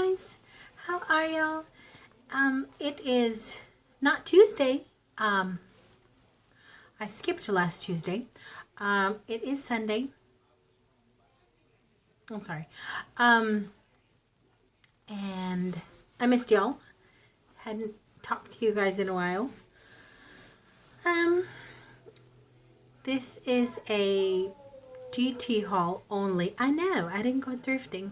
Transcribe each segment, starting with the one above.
guys, how are y'all? It is not Tuesday. I skipped last Tuesday. It is Sunday. I'm sorry. And I missed y'all. Hadn't talked to you guys in a while. This is a GT haul only. I know, I didn't go thrifting.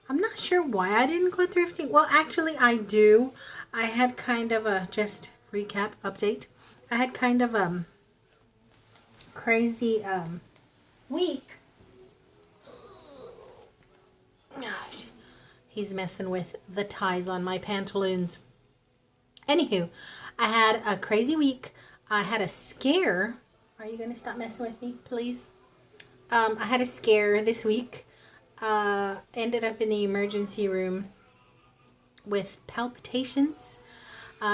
I'm not sure why I didn't go thrifting. Well, actually, I do. I had kind of a, just recap, update. I had kind of a crazy week. Gosh, he's messing with the ties on my pantaloons. Anywho, I had a crazy week. I had a scare. Are you going to stop messing with me, please? I had a scare this week. Ended up in the emergency room with palpitations,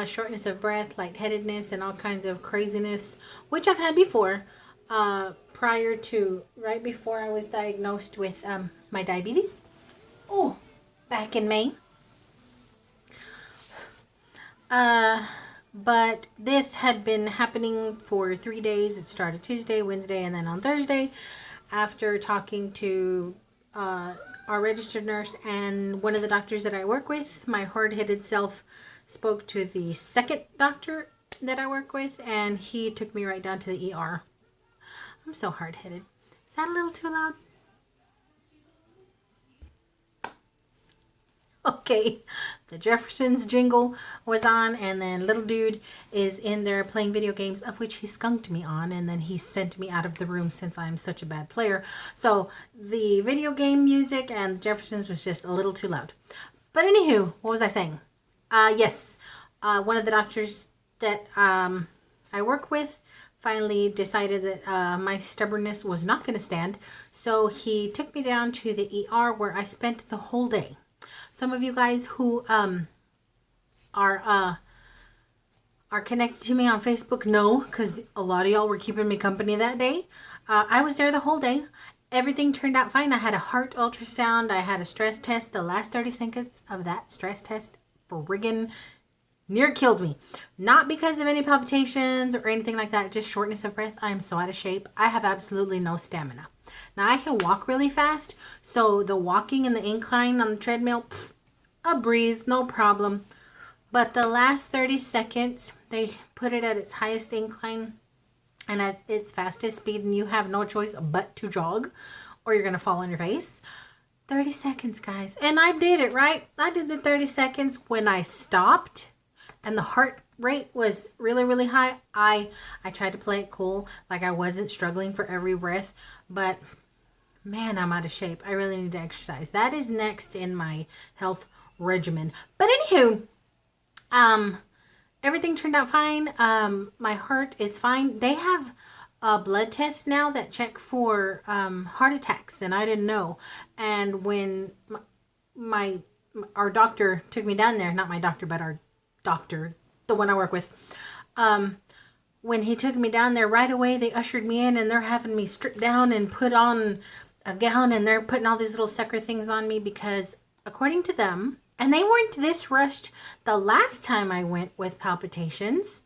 shortness of breath, lightheadedness, and all kinds of craziness, which I've had before, right before I was diagnosed with my diabetes. Oh, back in May. But this had been happening for 3 days. It started Tuesday, Wednesday, and then on Thursday, after talking to our registered nurse and one of the doctors that I work with. My hard-headed self spoke to the second doctor that I work with, and he took me right down to the ER. I'm so hard-headed. Is that a little too loud? Okay, the Jeffersons jingle was on, and then little dude is in there playing video games, of which he skunked me on, and then he sent me out of the room since I'm such a bad player. So the video game music and the Jeffersons was just a little too loud. But anywho, what was I saying? Yes, one of the doctors that I work with finally decided that my stubbornness was not going to stand, so he took me down to the ER where I spent the whole day. Some of you guys who are connected to me on Facebook know, because a lot of y'all were keeping me company that day. I was there the whole day. Everything turned out fine. I had a heart ultrasound. I had a stress test. The last 30 seconds of that stress test friggin' near killed me. Not because of any palpitations or anything like that, just shortness of breath. I am so out of shape. I have absolutely no stamina. Now, I can walk really fast, so the walking in the incline on the treadmill, a breeze, no problem. But the last 30 seconds, they put it at its highest incline and at its fastest speed, and you have no choice but to jog or you're going to fall on your face. 30 seconds, guys. And I did it, right? I did the 30 seconds. When I stopped and the heart rate was really, really high, I tried to play it cool, like I wasn't struggling for every breath, but man, I'm out of shape. I really need to exercise. That is next in my health regimen. But anywho, everything turned out fine. My heart is fine. They have a blood test now that check for heart attacks, and I didn't know. And when our doctor took me down there, not my doctor, but our doctor, the one I work with, when he took me down there, right away they ushered me in, and they're having me strip down and put on a gown, and they're putting all these little sucker things on me because according to them, and they weren't this rushed the last time I went with palpitations.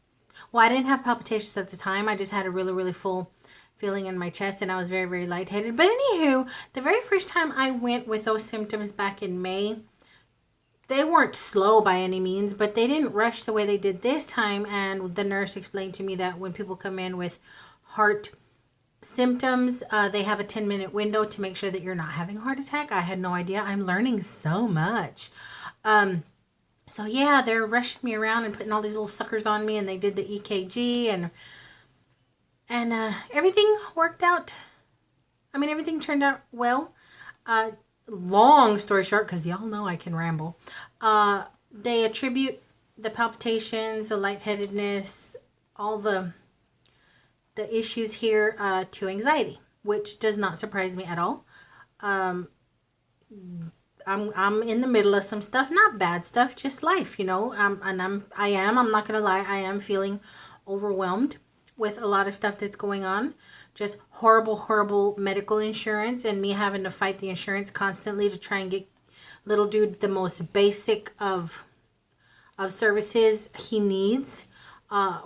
Well, I didn't have palpitations at the time. I just had a really, really full feeling in my chest, and I was very, very lightheaded. But anywho, the very first time I went with those symptoms back in May, they weren't slow by any means, but they didn't rush the way they did this time. And the nurse explained to me that when people come in with heart symptoms, they have a 10-minute window to make sure that you're not having a heart attack. I had no idea. I'm learning so much. So yeah, they're rushing me around and putting all these little suckers on me, and they did the EKG, and everything worked out. I mean, everything turned out well. Long story short, because y'all know I can ramble, they attribute the palpitations, the lightheadedness, all the issues here to anxiety, which does not surprise me at all. I'm in the middle of some stuff, not bad stuff, just life, you know. I'm not gonna lie, I am feeling overwhelmed with a lot of stuff that's going on. Just horrible medical insurance, and me having to fight the insurance constantly to try and get little dude the most basic of services he needs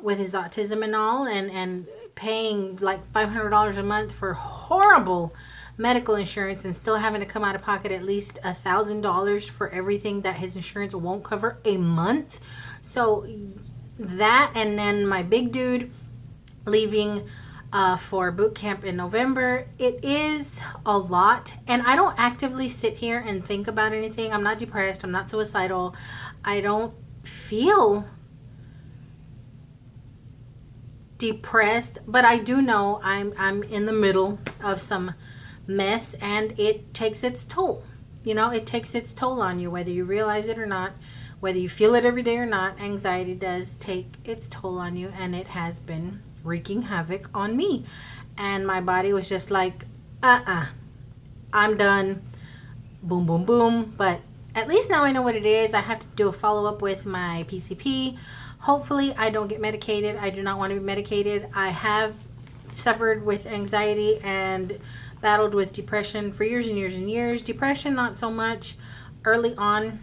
with his autism and all, and paying like $500 a month for horrible medical insurance and still having to come out of pocket at least $1,000 for everything that his insurance won't cover a month. So that, and then my big dude leaving for boot camp in November. It is a lot, and I don't actively sit here and think about anything. I'm not depressed. I'm not suicidal. I don't feel depressed, but I do know I'm in the middle of some mess, and it takes its toll. You know, it takes its toll on you, whether you realize it or not, whether you feel it every day or not. Anxiety does take its toll on you, and it has been wreaking havoc on me. And my body was just like, I'm done. Boom, boom, boom. But at least now I know what it is. I have to do a follow-up with my PCP. Hopefully I don't get medicated. I do not want to be medicated. I have suffered with anxiety and battled with depression for years and years and years. Depression, not so much. Early on,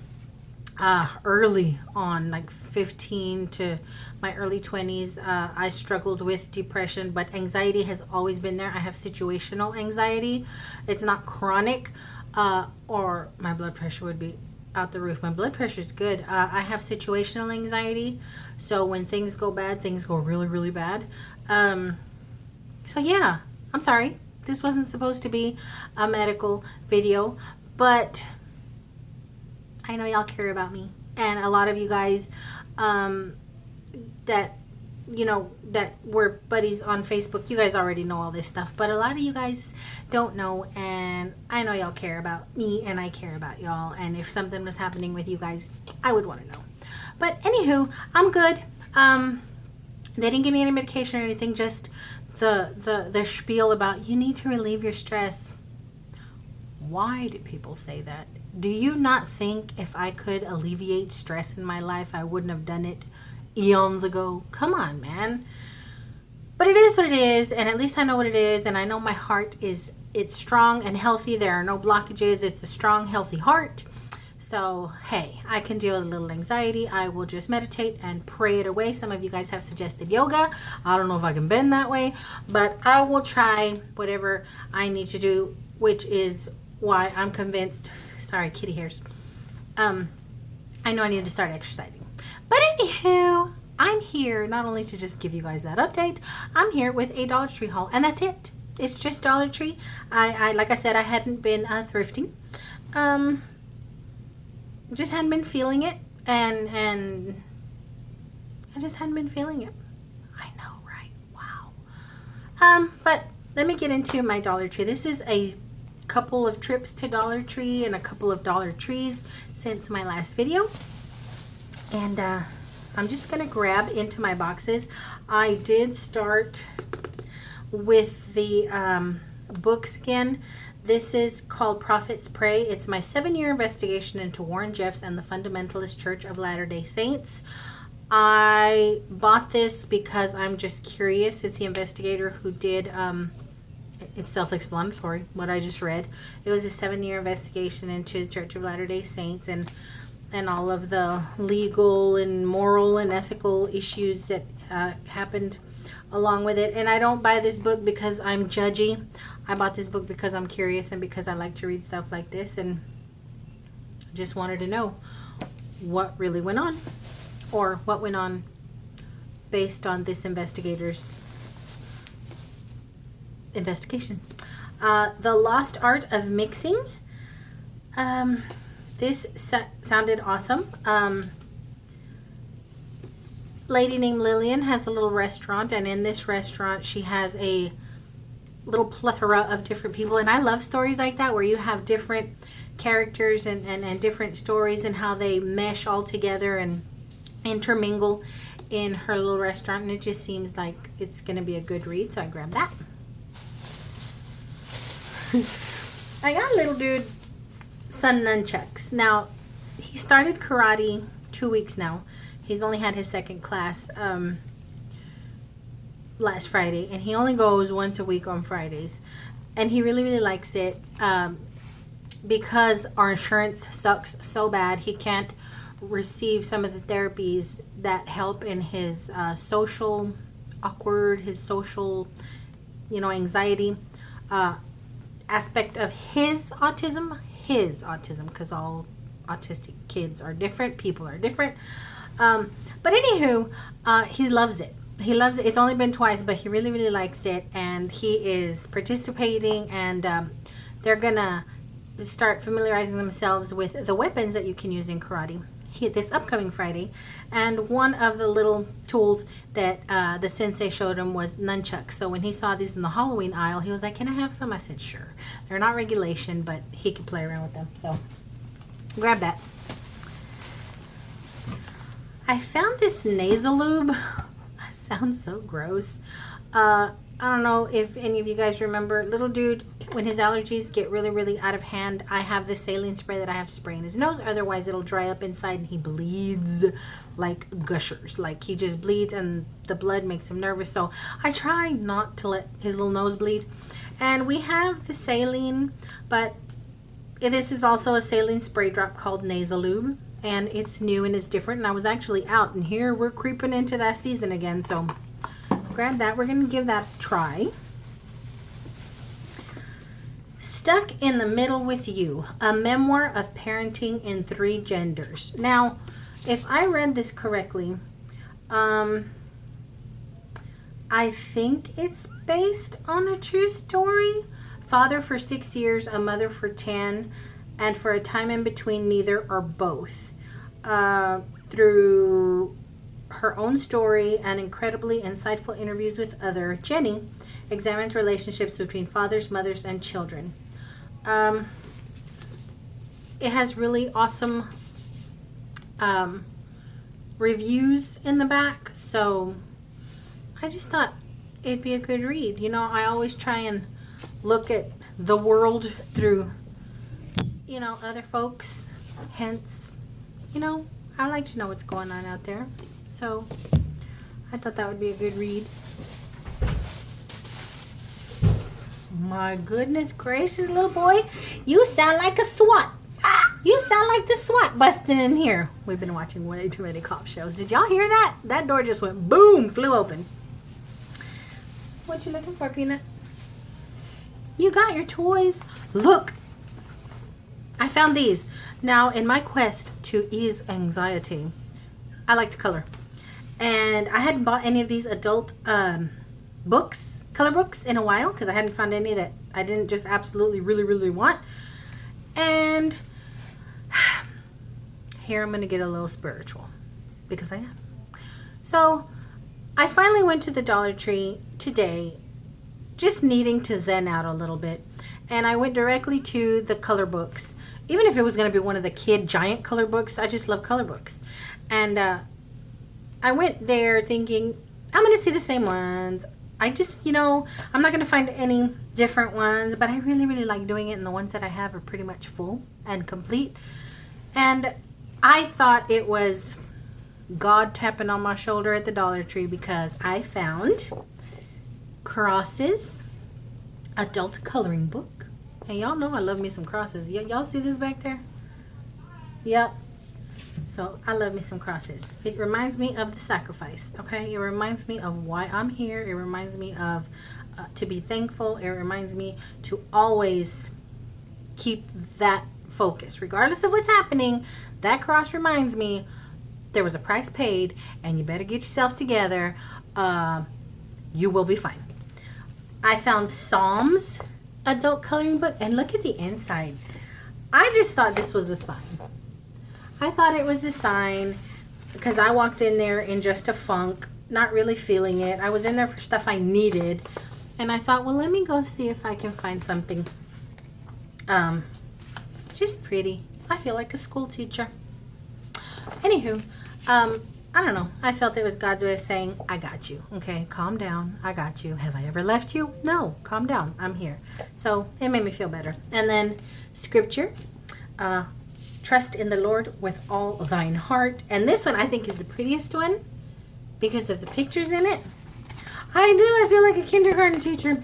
like 15 to my early 20s, I struggled with depression, but anxiety has always been there. I have situational anxiety. It's not chronic, or my blood pressure would be out the roof. My blood pressure is good. I have situational anxiety, so when things go bad, things go really, really bad. So yeah, I'm sorry. This wasn't supposed to be a medical video, but I know y'all care about me. And a lot of you guys that, you know, that were buddies on Facebook, you guys already know all this stuff. But a lot of you guys don't know, and I know y'all care about me, and I care about y'all. And if something was happening with you guys, I would want to know. But anywho, I'm good. They didn't give me any medication or anything, just the spiel about you need to relieve your stress. Why do people say that? Do you not think if I could alleviate stress in my life, I wouldn't have done it eons ago? Come on, man. But it is what it is, and at least I know what it is, and I know my heart it's strong and healthy. There are no blockages. It's a strong, healthy heart. So, hey, I can deal with a little anxiety. I will just meditate and pray it away. Some of you guys have suggested yoga. I don't know if I can bend that way, but I will try whatever I need to do, which is why I'm convinced. Sorry, kitty hairs. I know I need to start exercising. But anywho, I'm here not only to just give you guys that update. I'm here with a Dollar Tree haul, and that's it. It's just Dollar Tree. I like I said, I hadn't been thrifting. Just hadn't been feeling it, and I just hadn't been feeling it. I know, right? Wow. But let me get into my Dollar Tree. This is a couple of trips to Dollar Tree and a couple of Dollar Trees since my last video, and I'm just gonna grab into my boxes. I did start with the books again. This is called Prophets Pray. It's my 7-year investigation into Warren Jeffs and the Fundamentalist Church of Latter-day Saints. I bought this because I'm just curious. It's the investigator who did it's self-explanatory what I just read. It was a 7-year investigation into the Church of Latter-day Saints and all of the legal and moral and ethical issues that happened along with it. And I don't buy this book because I'm judgy. I bought this book because I'm curious and because I like to read stuff like this, and just wanted to know what really went on, or what went on based on this investigator's investigation. The Lost Art of Mixing. This sounded awesome. Lady named Lillian has a little restaurant, and in this restaurant she has a little plethora of different people, and I love stories like that where you have different characters and different stories and how they mesh all together and intermingle in her little restaurant, and it just seems like it's going to be a good read, so I grabbed that. I got a little dude some nunchucks. Now, he started karate 2 weeks now. He's only had his second class last Friday, and he only goes once a week on Fridays, and he really, really likes it. because our insurance sucks so bad, he can't receive some of the therapies that help in his social his social, anxiety aspect of his autism, because all autistic kids are different, people are different. But anywho, he loves it. He loves it. It's only been twice, but he really, really likes it, and he is participating, and they're gonna start familiarizing themselves with the weapons that you can use in karate this upcoming Friday. And one of the little tools that the sensei showed him was nunchucks. So when he saw these in the Halloween aisle, he was like, "Can I have some?" I said, "Sure." They're not regulation, but he can play around with them. So grab that. I found this nasal lube. That sounds so gross. I don't know if any of you guys remember, little dude, when his allergies get really, really out of hand, I have this saline spray that I have to spray in his nose. Otherwise, it'll dry up inside and he bleeds like gushers. Like he just bleeds and the blood makes him nervous. So I try not to let his little nose bleed. And we have the saline, but this is also a saline spray drop called Nasal Lube. And it's new and it's different. And I was actually out, and here we're creeping into that season again. So grab that. We're going to give that a try. Stuck in the Middle with You, a memoir of parenting in 3 genders. Now, if I read this correctly, I think it's based on a true story. Father for 6 years, a mother for 10, and for a time in between, neither or both. Through her own story and incredibly insightful interviews with other, Jenny examines relationships between fathers, mothers, and children. It has really awesome reviews in the back, so I just thought it'd be a good read. I always try and look at the world through, other folks. Hence, I like to know what's going on out there. So I thought that would be a good read. My goodness gracious, little boy, you sound like a SWAT. You sound like the SWAT busting in here. We've been watching way too many cop shows. Did y'all hear that? That door just went boom, flew open. What you looking for, Peanut? You got your toys. Look, I found these. Now, in my quest to ease anxiety, I like to color. And I hadn't bought any of these adult books, color books, in a while, because I hadn't found any that I didn't just absolutely really, really want. And here I'm going to get a little spiritual, because I am. So I finally went to the Dollar Tree today, just needing to zen out a little bit. And I went directly to the color books. Even if it was going to be one of the kid giant color books, I just love color books. And I went there thinking, I'm going to see the same ones. I just, I'm not going to find any different ones, but I really, really like doing it. And the ones that I have are pretty much full and complete. And I thought it was God tapping on my shoulder at the Dollar Tree, because I found Crosses adult coloring book. And y'all know I love me some crosses. Y'all see this back there? Yep. So I love me some crosses. It reminds me of the sacrifice, okay? It reminds me of why I'm here. It reminds me of to be thankful. It reminds me to always keep that focus. Regardless of what's happening, that cross reminds me there was a price paid, and you better get yourself together. You will be fine. I found Psalms adult coloring book, and look at the inside. I just thought this was a sign. I thought it was a sign because I walked in there in just a funk, not really feeling it. I was in there for stuff I needed, and I thought, well, let me go see if I can find something just pretty. I feel like a school teacher. Anywho, I don't know. I felt it was God's way of saying, I got you. Okay, calm down. I got you. Have I ever left you? No, calm down. I'm here. So it made me feel better. And then scripture, trust in the Lord with all thine heart. And this one I think is the prettiest one because of the pictures in it. I do. I feel like a kindergarten teacher.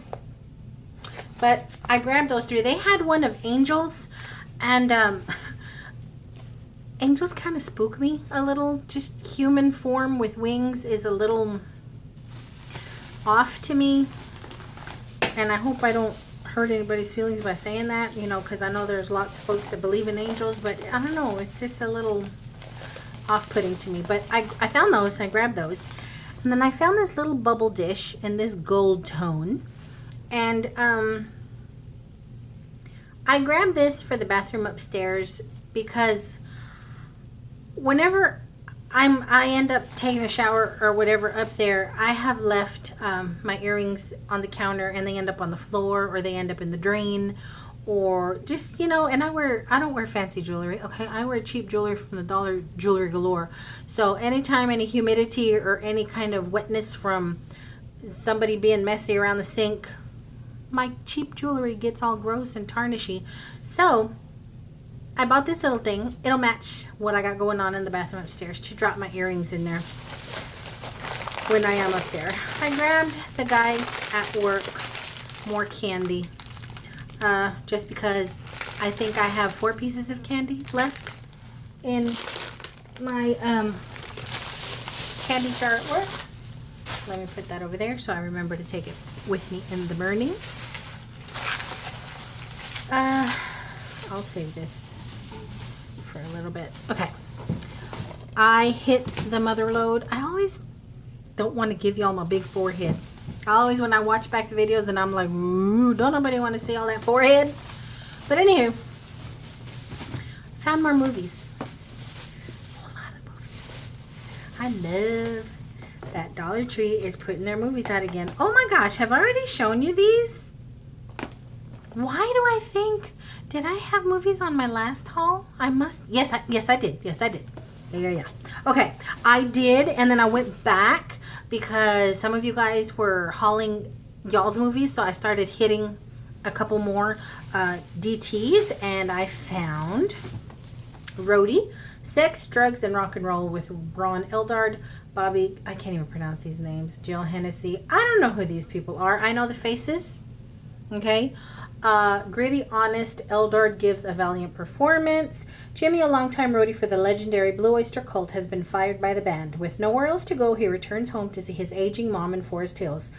But I grabbed those 3. They had one of angels, And angels kind of spook me a little. Just human form with wings is a little off to me. And I hope I don't hurt anybody's feelings by saying that, you know, because I know there's lots of folks that believe in angels, but I don't know, it's just a little off-putting to me. But I found those, I grabbed those. And then I found this little bubble dish in this gold tone. And I grabbed this for the bathroom upstairs because whenever I end up taking a shower or whatever up there, I have left my earrings on the counter and they end up on the floor or they end up in the drain, or just, you know, and I don't wear fancy jewelry, okay? I wear cheap jewelry from the Dollar Jewelry Galore. So anytime any humidity or any kind of wetness from somebody being messy around the sink, my cheap jewelry gets all gross and tarnishy. So I bought this little thing. It'll match what I got going on in the bathroom upstairs, to drop my earrings in there when I am up there. I grabbed the guys at work more candy, just because I think I have 4 pieces of candy left in my candy jar at work. Let me put that over there so I remember to take it with me in the morning. I'll save this for a little bit. Okay. I hit the mother load. I always don't want to give y'all my big forehead. I always, when I watch back the videos and I'm like, ooh, don't nobody want to see all that forehead. But anywho, found more movies. A whole lot of movies. I love that Dollar Tree is putting their movies out again. Oh my gosh, have I already shown you these? Why do I think, did I have movies on my last haul? I must, yes I did. Yeah. Okay, I did, and then I went back because some of you guys were hauling y'all's movies, so I started hitting a couple more DTs, and I found Roadie, Sex, Drugs, and Rock and Roll with Ron Eldard, Bobby, I can't even pronounce these names, Jill Hennessy. I don't know who these people are. I know the faces, okay? Gritty, honest, Eldard gives a valiant performance. Jimmy, a longtime roadie for the legendary Blue Oyster Cult, has been fired by the band. With nowhere else to go, he returns home to see his aging mom in Forest Hills,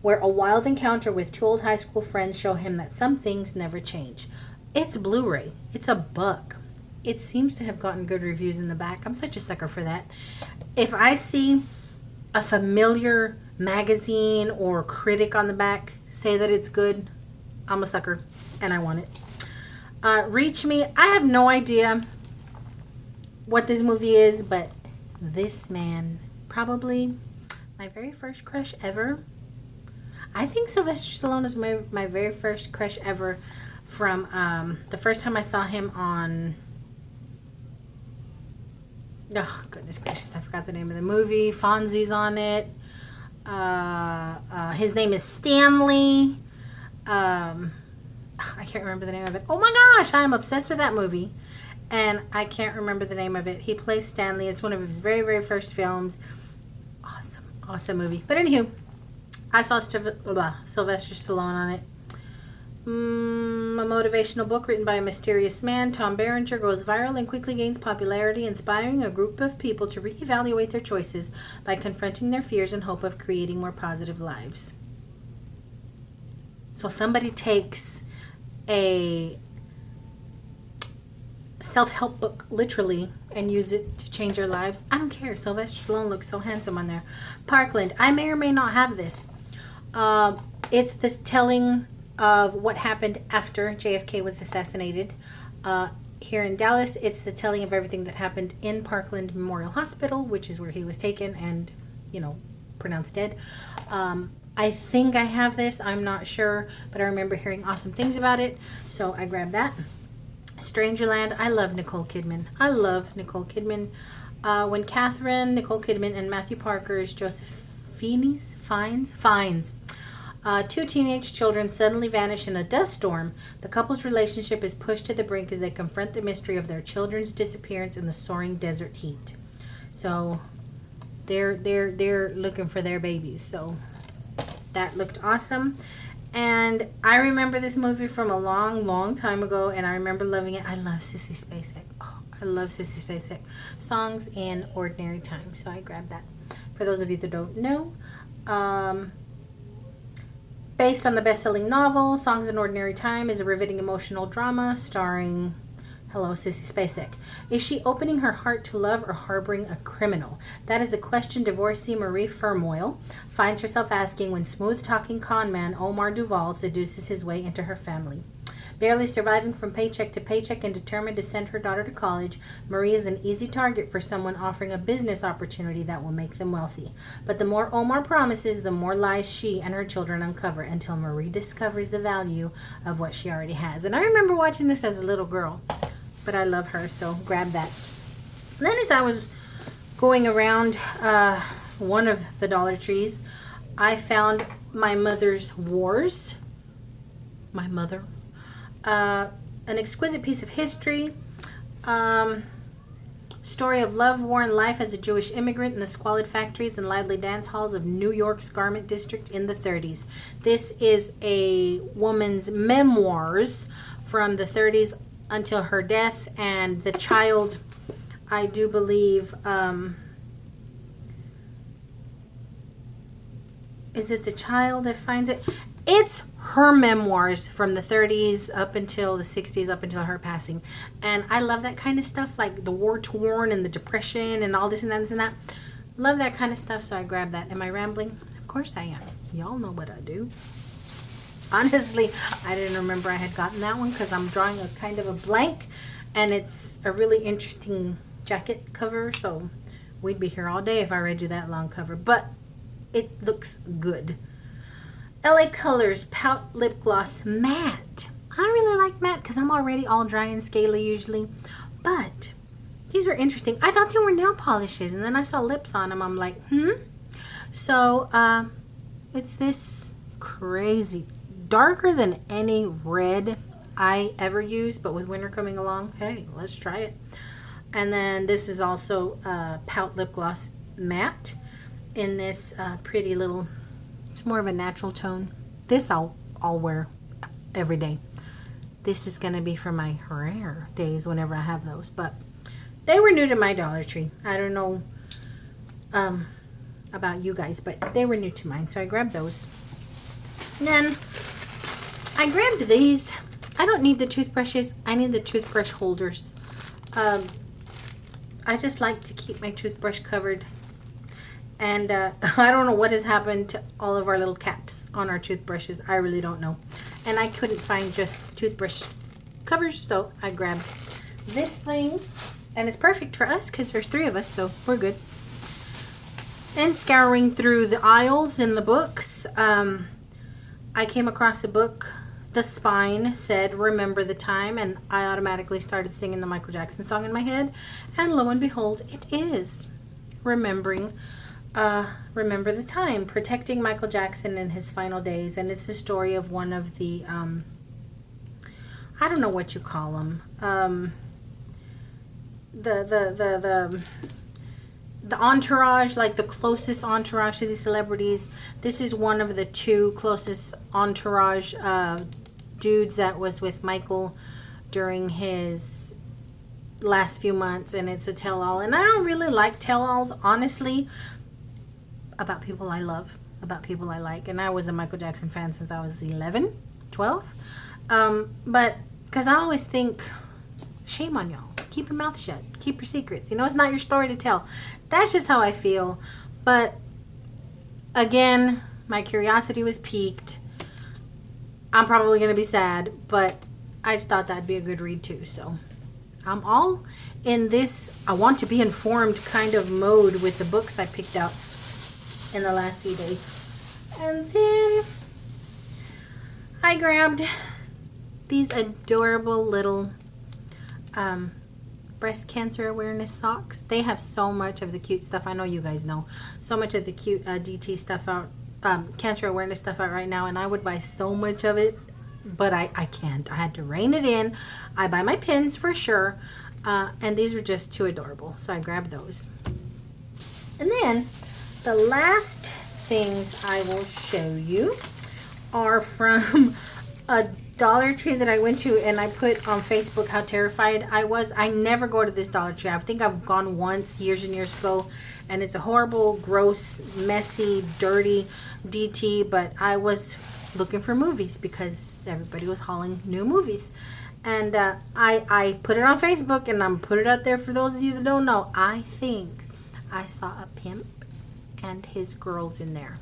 where a wild encounter with 2 old high school friends show him that some things never change. It's Blu-ray. It's a buck. It seems to have gotten good reviews in the back. I'm such a sucker for that. If I see a familiar magazine or critic on the back say that it's good, I'm a sucker and I want it. Reach Me. I have no idea what this movie is, but this man, probably my very first crush ever. I think Sylvester Stallone is my very first crush ever from the first time I saw him on, oh goodness gracious, I forgot the name of the movie. Fonzie's on it. His name is Stanley. I can't remember the name of it. Oh my gosh, I'm obsessed with that movie, and I can't remember the name of it. He plays Stanley. It's one of his very, very first films. Awesome movie. But anywho, I saw Sylvester Stallone on it. A motivational book written by a mysterious man, Tom Berenger, goes viral and quickly gains popularity, inspiring a group of people to reevaluate their choices by confronting their fears in hope of creating more positive lives. So somebody takes a self-help book literally and use it to change their lives. I don't care. Sylvester Stallone looks so handsome on there. Parkland. I may or may not have this. It's this telling of what happened after JFK was assassinated. Here in Dallas, it's the telling of everything that happened in Parkland Memorial Hospital, which is where he was taken and, pronounced dead. I think I have this. I'm not sure, but I remember hearing awesome things about it, so I grabbed that. Strangerland. I love Nicole Kidman. When Catherine, Nicole Kidman, and Matthew Parker's Josephines finds 2 teenage children suddenly vanish in a dust storm, the couple's relationship is pushed to the brink as they confront the mystery of their children's disappearance in the soaring desert heat. So they're looking for their babies. So that looked awesome. And I remember this movie from a long, long time ago, and I remember loving it. I love Sissy Spacek. Oh, I love Sissy Spacek. Songs in Ordinary Time. So I grabbed that. For those of you that don't know, based on the best-selling novel, Songs in Ordinary Time is a riveting emotional drama starring, hello, Sissy Spacek. Is she opening her heart to love or harboring a criminal? That is a question divorcee Marie Firmoil finds herself asking when smooth-talking con man Omar Duval seduces his way into her family. Barely surviving from paycheck to paycheck and determined to send her daughter to college, Marie is an easy target for someone offering a business opportunity that will make them wealthy. But the more Omar promises, the more lies she and her children uncover until Marie discovers the value of what she already has. And I remember watching this as a little girl, but I love her, so grab that. Then as I was going around one of the Dollar Trees, I found My Mother's Wars. My Mother. An exquisite piece of history. Story of love, war, and life as a Jewish immigrant in the squalid factories and lively dance halls of New York's garment district in the 30s. This is a woman's memoirs from the 30s until her death, and the child, I do believe, is it the child that finds it? It's her memoirs from the 30s up until the 60s, up until her passing. And I love that kind of stuff, like the war-torn and the depression and all this and that and this and that. Love that kind of stuff, so I grabbed that. Am I rambling? Of course I am. Y'all know what I do. Honestly, I didn't remember I had gotten that one because I'm drawing a kind of a blank. And it's a really interesting jacket cover, so we'd be here all day if I read you that long cover. But it looks good. LA Colors Pout Lip Gloss Matte. I don't really like matte because I'm already all dry and scaly usually. But these are interesting. I thought they were nail polishes, and then I saw lips on them. I'm like, So, it's this crazy, darker than any red I ever use, but with winter coming along, hey, let's try it. And then this is also Pout Lip Gloss Matte in this pretty little, it's more of a natural tone. This I'll wear every day. This is going to be for my rare days whenever I have those. But they were new to my Dollar Tree. I don't know about you guys, but they were new to mine. So I grabbed those. And then I grabbed these. I don't need the toothbrushes. I need the toothbrush holders. I just like to keep my toothbrush covered. And I don't know what has happened to all of our little caps on our toothbrushes. I really don't know. And I couldn't find just toothbrush covers, so I grabbed this thing. And it's perfect for us because there's 3 of us, so we're good. And scouring through the aisles in the books, I came across a book. The spine said, "Remember the Time," and I automatically started singing the Michael Jackson song in my head. And lo and behold, it is Remember the Time, protecting Michael Jackson in his final days. And it's the story of one of the, I don't know what you call them, the entourage, like the closest entourage to these celebrities. This is one of the 2 closest entourage dudes that was with Michael during his last few months, and it's a tell-all. And I don't really like tell-alls, honestly, about people I love, about people I like. And I was a Michael Jackson fan since I was 11, 12. But because I always think, shame on y'all. Keep your mouth shut. Keep your secrets. You know, it's not your story to tell. That's just how I feel. But again, my curiosity was piqued. I'm probably going to be sad, but I just thought that'd be a good read too. So I'm all in this I want to be informed kind of mode with the books I picked out in the last few days. And then I grabbed these adorable little breast cancer awareness socks. They have so much of the cute stuff. I know you guys know. So much of the cute DT stuff out, cancer awareness stuff out right now. And I would buy so much of it, but I can't. I had to rein it in. I buy my pins for sure. And these were just too adorable. So I grabbed those. And then the last things I will show you are from a Dollar Tree that I went to, and I put on Facebook how terrified I was. I never go to this Dollar Tree. I think I've gone once years and years ago, and it's a horrible, gross, messy, dirty DT, but I was looking for movies because everybody was hauling new movies. And I put it on Facebook, and I'm put it out there for those of you that don't know. I think I saw a pimp and his girls in there.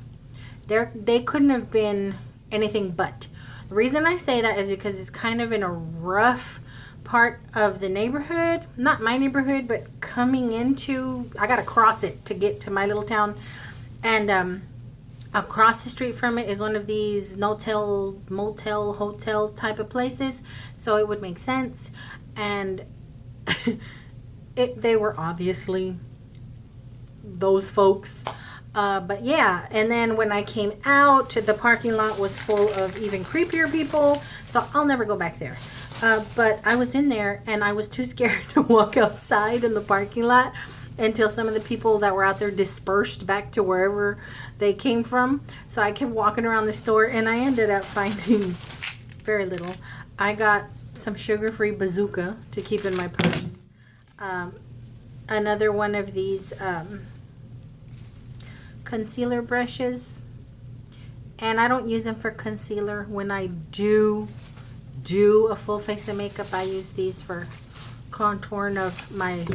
They couldn't have been anything but. The reason I say that is because it's kind of in a rough part of the neighborhood. Not my neighborhood, but coming into, I gotta cross it to get to my little town. And across the street from it is one of these motel, hotel type of places. So it would make sense. And they were obviously those folks. But yeah, and then when I came out, the parking lot was full of even creepier people, so I'll never go back there. But I was in there, and I was too scared to walk outside in the parking lot until some of the people that were out there dispersed back to wherever they came from. So I kept walking around the store, and I ended up finding very little. I got some sugar-free bazooka to keep in my purse. Another one of these concealer brushes, and I don't use them for concealer. When I do a full face of makeup, I use these for contouring of my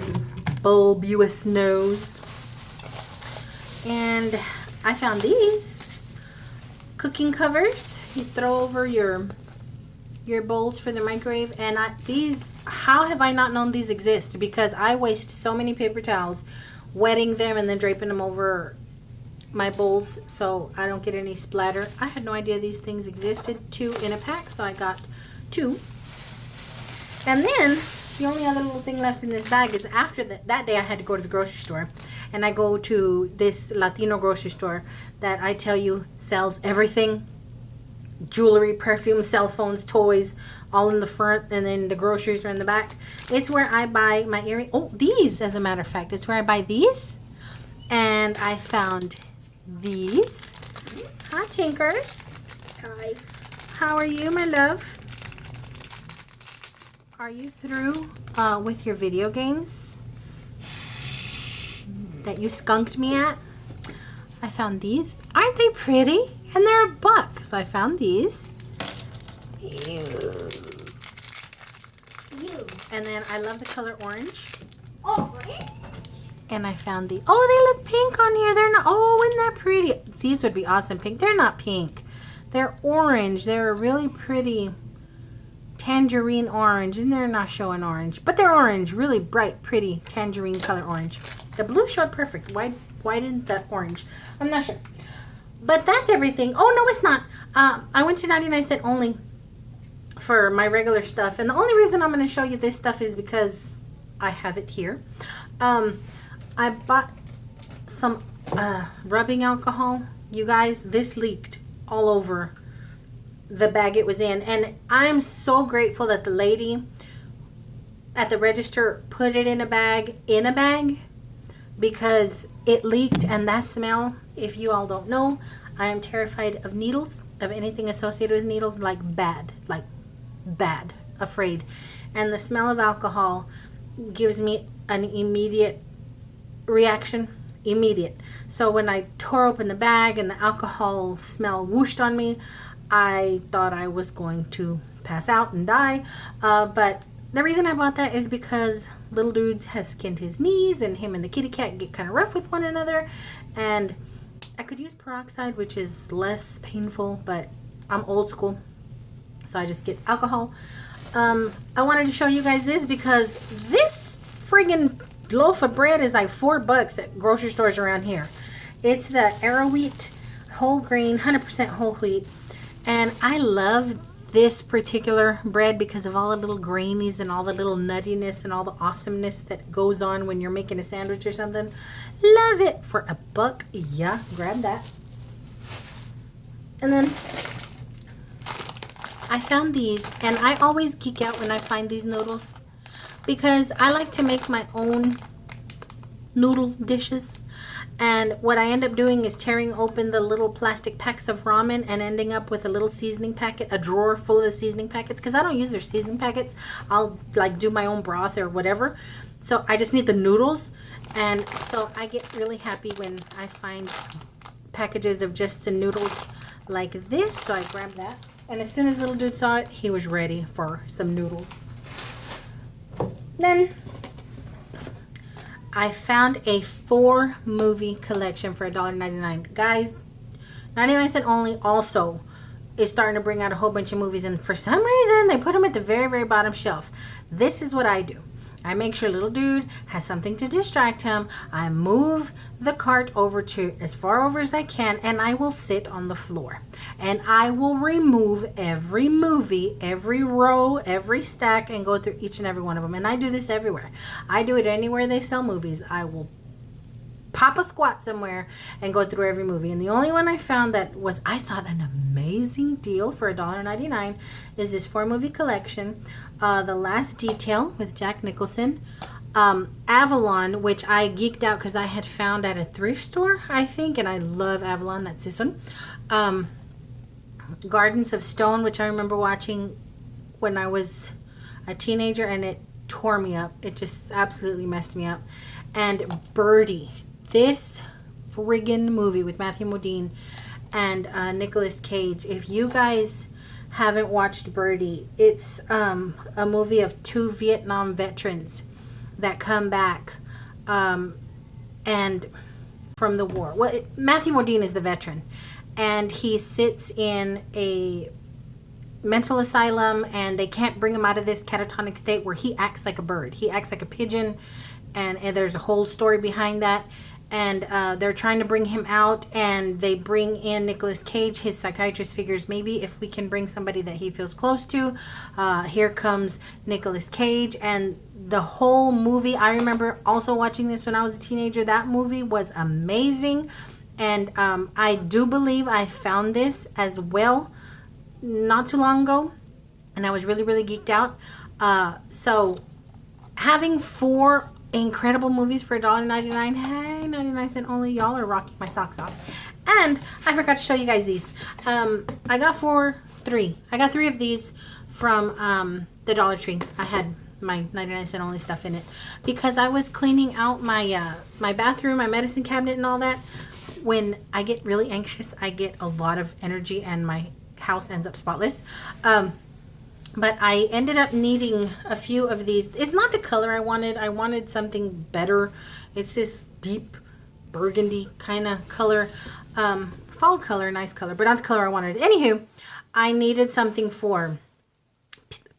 bulbous nose. And I found these cooking covers you throw over your bowls for the microwave. And these, how have I not known these exist? Because I waste so many paper towels wetting them and then draping them over my bowls so I don't get any splatter. I had no idea these things existed. 2 in a pack, so I got 2. And then the only other little thing left in this bag is after that day I had to go to the grocery store, and I go to this Latino grocery store that I tell you sells everything: jewelry, perfume, cell phones, toys, all in the front, and then the groceries are in the back. It's where I buy my earrings. Oh, these, as a matter of fact, it's where I buy these. And I found these. Hi, Tinkers. Hi. How are you, my love? Are you through with your video games that you skunked me at? I found these. Aren't they pretty? And they're $1. So I found these. And then I love the color orange. Orange? And I found the, oh, they look pink on here. They're not, oh, isn't that pretty? These would be awesome pink. They're not pink. They're orange. They're a really pretty tangerine orange. And they're not showing orange. But they're orange. Really bright, pretty tangerine color orange. The blue showed perfect. Why didn't the orange? I'm not sure. But that's everything. Oh, no, it's not. I went to 99 cent only for my regular stuff. And the only reason I'm going to show you this stuff is because I have it here. I bought some rubbing alcohol. You guys, this leaked all over the bag it was in. And I'm so grateful that the lady at the register put it in a bag, because it leaked. And that smell, if you all don't know, I am terrified of needles, of anything associated with needles, like bad, afraid. And the smell of alcohol gives me an immediate reaction. So when I tore open the bag and the alcohol smell whooshed on me, I thought I was going to pass out and die. But the reason I bought that is because little dudes has skinned his knees, and him and the kitty cat get kind of rough with one another. And I could use peroxide, which is less painful, but I'm old school, so I just get alcohol. I wanted to show you guys this because this friggin' loaf of bread is like $4 at grocery stores around here. It's the Arrow Wheat whole grain, 100% whole wheat, and I love this particular bread because of all the little grainies and all the little nuttiness and all the awesomeness that goes on when you're making a sandwich or something. Love it. For $1, yeah, grab that. And then I found these, and I always geek out when I find these noodles because I like to make my own noodle dishes. And what I end up doing is tearing open the little plastic packs of ramen and ending up with a little seasoning packet, a drawer full of the seasoning packets, because I don't use their seasoning packets. I'll like do my own broth or whatever. So I just need the noodles. And so I get really happy when I find packages of just the noodles like this. So I grabbed that. And as soon as little dude saw it, he was ready for some noodles. Then I found a 4-movie collection for $1.99. Guys, 99¢ only also is starting to bring out a whole bunch of movies, and for some reason they put them at the very, very bottom shelf. This is what I do. I make sure little dude has something to distract him. I move the cart over to as far over as I can, and I will sit on the floor. And I will remove every movie, every row, every stack, and go through each and every one of them. And I do this everywhere. I do it anywhere they sell movies. I will pop a squat somewhere and go through every movie. And the only one I found that was, I thought, an amazing deal for $1.99 is this 4-movie collection. The Last Detail with Jack Nicholson. Avalon, which I geeked out because I had found at a thrift store, I think, and I love Avalon. That's this one. Gardens of Stone, which I remember watching when I was a teenager, and it tore me up. It just absolutely messed me up. And Birdie, this friggin' movie with Matthew Modine and Nicolas Cage. If you guys haven't watched Birdie, it's a movie of 2 Vietnam veterans that come back and from the war. Well, Matthew Modine is the veteran, and he sits in a mental asylum, and they can't bring him out of this catatonic state where he acts like a bird. He acts like a pigeon, and there's a whole story behind that. And they're trying to bring him out, and they bring in Nicolas Cage. His psychiatrist figures, maybe if we can bring somebody that he feels close to, here comes Nicolas Cage. And the whole movie, I remember also watching this when I was a teenager. That movie was amazing. And I do believe I found this as well not too long ago, and I was really, really geeked out. So having 4 incredible movies for $1.99. Hey, 99¢ only. Y'all are rocking my socks off. And I forgot to show you guys these. I got 3. I got 3 of these from the Dollar Tree. I had my 99¢ only stuff in it because I was cleaning out my my bathroom, my medicine cabinet, and all that. When I get really anxious, I get a lot of energy, and my house ends up spotless. But I ended up needing a few of these. It's not the color I wanted. I wanted something better. It's this deep burgundy kind of color. Fall color, nice color, but not the color I wanted. Anywho, I needed something for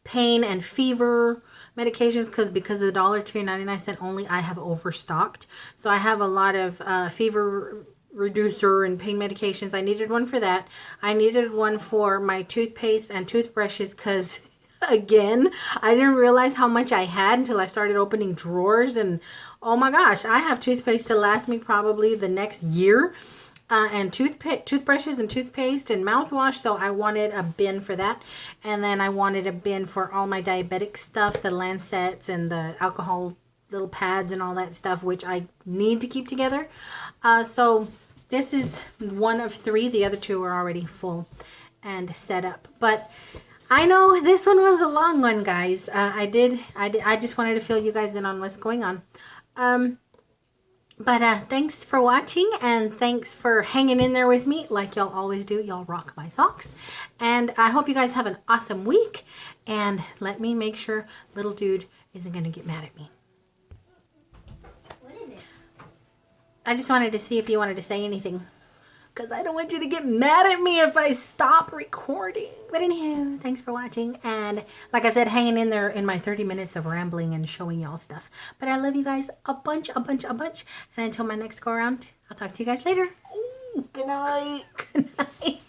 pain and fever medications because of the Dollar Tree 99¢ only, I have overstocked. So I have a lot of fever reducer and pain medications. I needed one for that. I needed one for my toothpaste and toothbrushes because again, I didn't realize how much I had until I started opening drawers, and oh my gosh, I have toothpaste to last me probably the next year, and toothbrushes and toothpaste and mouthwash. So I wanted a bin for that, and then I wanted a bin for all my diabetic stuff, the Lancets and the alcohol little pads and all that stuff, which I need to keep together. So this is one of 3. The other 2 are already full and set up. But I know this one was a long one, guys. I just wanted to fill you guys in on what's going on. But thanks for watching, and thanks for hanging in there with me like y'all always do. Y'all rock my socks. And I hope you guys have an awesome week. And let me make sure little dude isn't going to get mad at me. I just wanted to see if you wanted to say anything, because I don't want you to get mad at me if I stop recording. But anyhow, thanks for watching. And like I said, hanging in there in my 30 minutes of rambling and showing y'all stuff. But I love you guys a bunch. And until my next go around, I'll talk to you guys later. Good night. Good night.